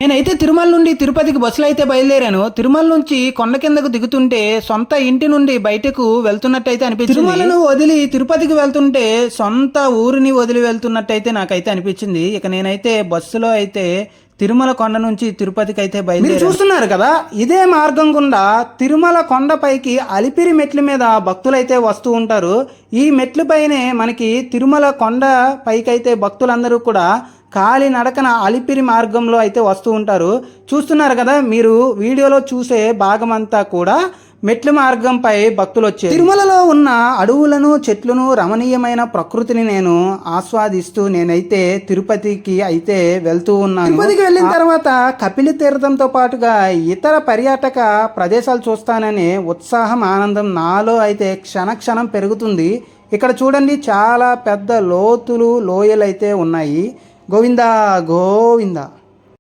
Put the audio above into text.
నేనైతే తిరుమల నుండి తిరుపతికి బస్సులో అయితే బయలుదేరాను. తిరుమల నుంచి కొండ కిందకు దిగుతుంటే సొంత ఇంటి నుండి బయటకు వెళ్తున్నట్టయితే అనిపించింది. తిరుమలను వదిలి తిరుపతికి వెళ్తుంటే సొంత ఊరిని వదిలి వెళ్తున్నట్టయితే నాకైతే అనిపించింది. ఇక నేనైతే బస్సులో అయితే తిరుమల కొండ నుంచి తిరుపతికి అయితే బయలుదేరి చూస్తున్నారు కదా, ఇదే మార్గం గుండా తిరుమల కొండపైకి అలిపిరి మెట్ల మీద భక్తులైతే వస్తూ ఉంటారు. ఈ మెట్ల పైనే మనకి తిరుమల కొండ పైకి అయితే భక్తులందరూ కూడా కాలి నడకన అలిపిరి మార్గంలో అయితే వస్తూ ఉంటారు. చూస్తున్నారు కదా, మీరు వీడియోలో చూసే భాగం అంతా కూడా మెట్ల మార్గంపై భక్తులు వచ్చారు. తిరుమలలో ఉన్న అడవులను, చెట్లను, రమణీయమైన ప్రకృతిని నేను ఆస్వాదిస్తూ నేనైతే తిరుపతికి అయితే వెళ్తూ ఉన్నాను. తిరుపతికి వెళ్ళిన తర్వాత కపిల తీర్థంతో పాటుగా ఇతర పర్యాటక ప్రదేశాలు చూస్తాననే ఉత్సాహం, ఆనందం నాలో అయితే క్షణక్షణం పెరుగుతుంది. ఇక్కడ చూడండి, చాలా పెద్ద లోతులు, లోయలు అయితే ఉన్నాయి. గోవిందా గోవిందా.